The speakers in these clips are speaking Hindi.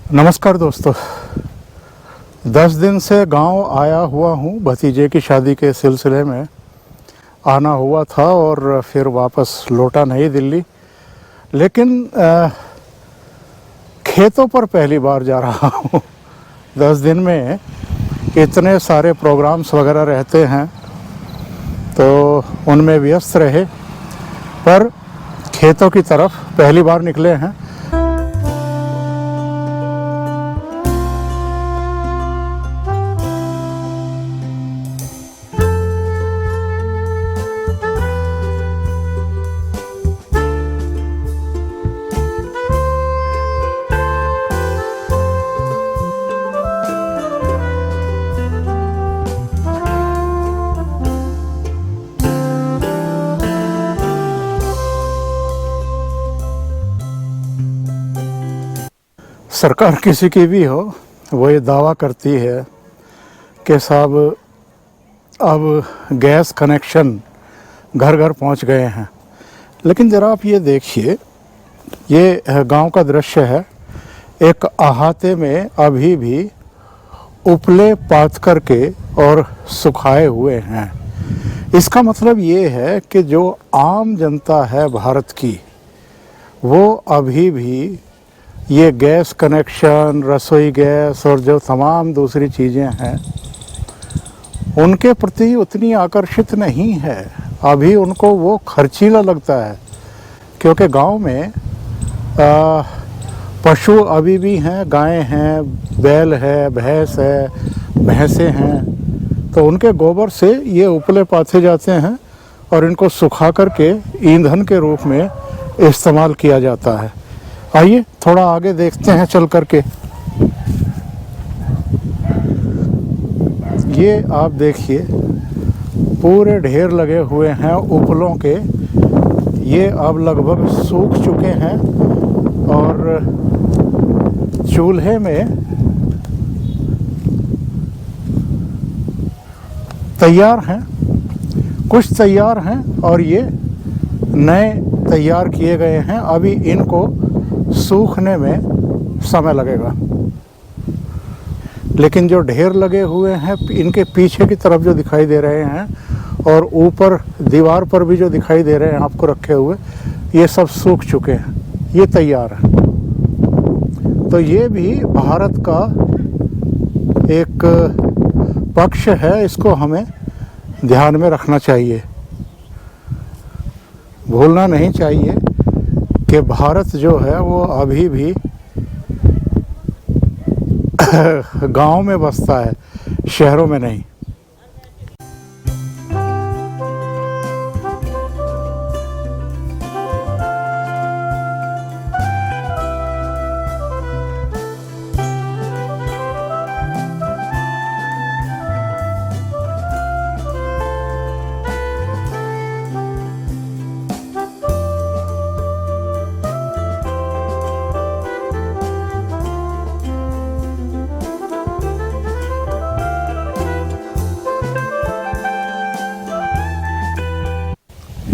नमस्कार दोस्तों। 10 दिन से गांव आया हुआ हूं। भतीजे की शादी के सिलसिले में आना हुआ था और फिर वापस लौटा नहीं दिल्ली। लेकिन खेतों पर पहली बार जा रहा हूं। 10 दिन में इतने सारे प्रोग्राम्स वगैरह रहते हैं तो उनमें व्यस्त रहे, पर खेतों की तरफ पहली बार निकले हैं। सरकार किसी की भी हो, वो ये दावा करती है कि साहब अब गैस कनेक्शन घर घर पहुंच गए हैं। लेकिन ज़रा आप ये देखिए, ये गांव का दृश्य है। एक अहाते में अभी भी उपले पात करके और सुखाए हुए हैं। इसका मतलब ये है कि जो आम जनता है भारत की, वो अभी भी ये गैस कनेक्शन, रसोई गैस और जो तमाम दूसरी चीज़ें हैं उनके प्रति उतनी आकर्षित नहीं है। अभी उनको वो खर्चीला लगता है, क्योंकि गांव में पशु अभी भी हैं, गायें हैं, बैल है, भैंस है, भैंसें हैं। तो उनके गोबर से ये उपले पाथे जाते हैं और इनको सुखा करके ईंधन के रूप में इस्तेमाल किया जाता है। आइए थोड़ा आगे देखते हैं चल करके। ये आप देखिए, पूरे ढेर लगे हुए हैं उपलों के। ये अब लगभग सूख चुके हैं और चूल्हे में तैयार हैं। कुछ तैयार हैं और ये नए तैयार किए गए हैं। अभी इनको सूखने में समय लगेगा। लेकिन जो ढेर लगे हुए हैं इनके पीछे की तरफ जो दिखाई दे रहे हैं और ऊपर दीवार पर भी जो दिखाई दे रहे हैं आपको रखे हुए, ये सब सूख चुके हैं, ये तैयार है। तो ये भी भारत का एक पक्ष है, इसको हमें ध्यान में रखना चाहिए। भूलना नहीं चाहिए कि भारत जो है वो अभी भी गांव में बसता है, शहरों में नहीं।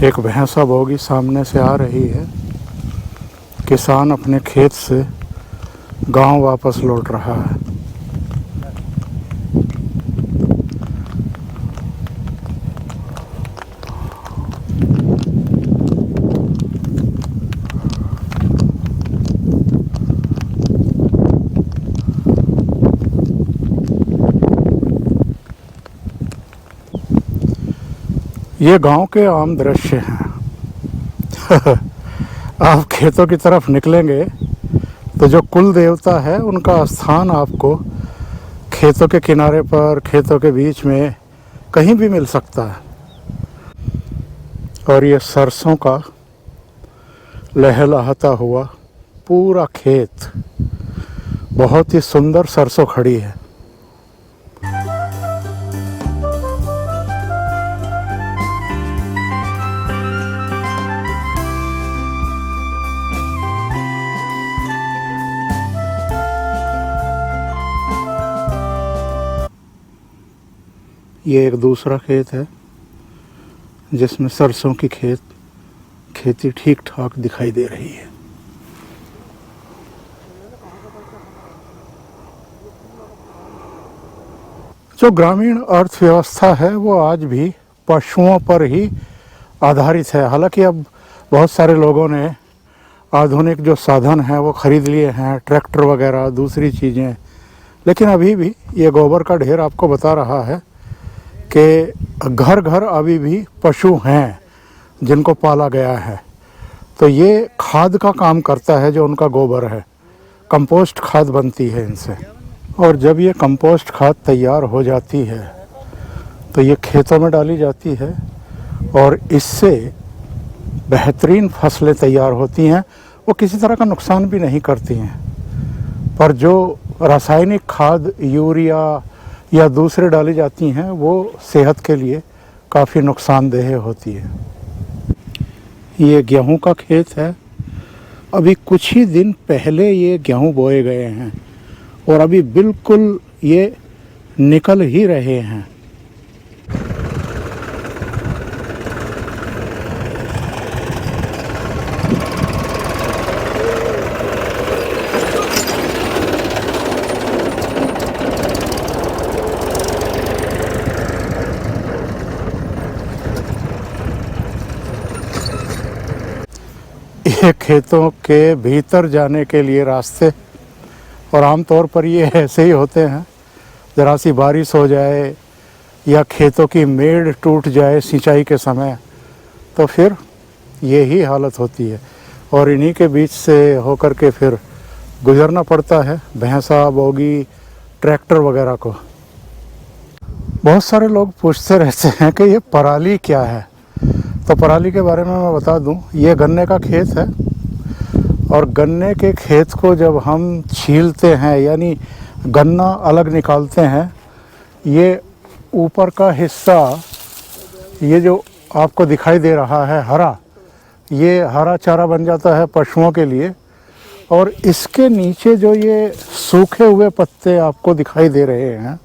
एक भैंसा बोगी सामने से आ रही है। किसान अपने खेत से गांव वापस लौट रहा है। ये गांव के आम दृश्य हैं। आप खेतों की तरफ निकलेंगे तो जो कुल देवता है उनका स्थान आपको खेतों के किनारे पर, खेतों के बीच में कहीं भी मिल सकता है। और ये सरसों का लहलहाता हुआ पूरा खेत, बहुत ही सुंदर सरसों खड़ी है। ये एक दूसरा खेत है जिसमें सरसों की खेती ठीक ठाक दिखाई दे रही है। जो ग्रामीण अर्थव्यवस्था है वो आज भी पशुओं पर ही आधारित है। हालांकि अब बहुत सारे लोगों ने आधुनिक जो साधन हैं वो ख़रीद लिए हैं, ट्रैक्टर वगैरह दूसरी चीज़ें, लेकिन अभी भी ये गोबर का ढेर आपको बता रहा है कि घर घर अभी भी पशु हैं जिनको पाला गया है। तो ये खाद का काम करता है, जो उनका गोबर है, कंपोस्ट खाद बनती है इनसे। और जब ये कंपोस्ट खाद तैयार हो जाती है तो ये खेतों में डाली जाती है और इससे बेहतरीन फसलें तैयार होती हैं। वो किसी तरह का नुकसान भी नहीं करती हैं। पर जो रासायनिक खाद यूरिया या दूसरे डाली जाती हैं वो सेहत के लिए काफ़ी नुकसानदेह होती है। ये गेहूं का खेत है। अभी कुछ ही दिन पहले ये गेहूं बोए गए हैं और अभी बिल्कुल ये निकल ही रहे हैं। ये खेतों के भीतर जाने के लिए रास्ते, और आमतौर पर ये ऐसे ही होते हैं। ज़रा सी बारिश हो जाए या खेतों की मेड़ टूट जाए सिंचाई के समय, तो फिर ये ही हालत होती है और इन्हीं के बीच से होकर के फिर गुजरना पड़ता है भैंसा, बोगी, ट्रैक्टर वगैरह को। बहुत सारे लोग पूछते रहते हैं कि ये पराली क्या है। तो पराली के बारे में मैं बता दूं, ये गन्ने का खेत है और गन्ने के खेत को जब हम छीलते हैं यानी गन्ना अलग निकालते हैं, ये ऊपर का हिस्सा, ये जो आपको दिखाई दे रहा है हरा, ये हरा चारा बन जाता है पशुओं के लिए। और इसके नीचे जो ये सूखे हुए पत्ते आपको दिखाई दे रहे हैं,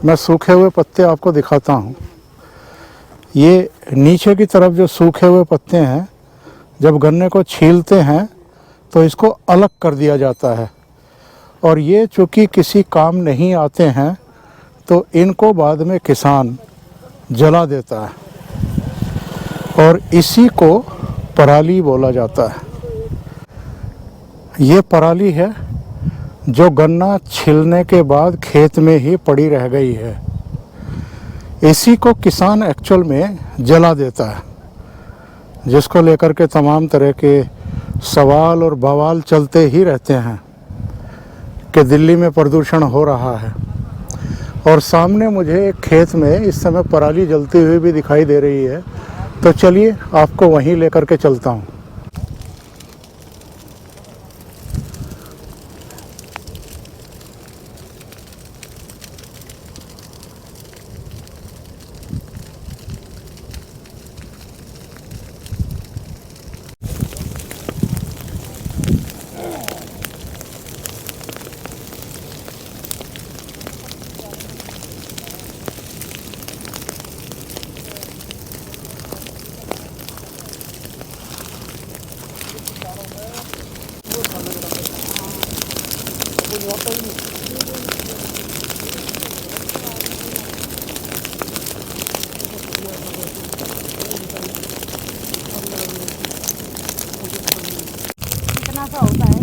मैं सूखे हुए पत्ते आपको दिखाता हूँ। ये नीचे की तरफ जो सूखे हुए पत्ते हैं, जब गन्ने को छीलते हैं तो इसको अलग कर दिया जाता है और ये चूँकि किसी काम नहीं आते हैं तो इनको बाद में किसान जला देता है और इसी को पराली बोला जाता है। ये पराली है जो गन्ना छिलने के बाद खेत में ही पड़ी रह गई है। इसी को किसान एक्चुअल में जला देता है, जिसको लेकर के तमाम तरह के सवाल और बवाल चलते ही रहते हैं कि दिल्ली में प्रदूषण हो रहा है। और सामने मुझे एक खेत में इस समय पराली जलती हुई भी दिखाई दे रही है, तो चलिए आपको वहीं लेकर के चलता हूँ। कितना सा होता है?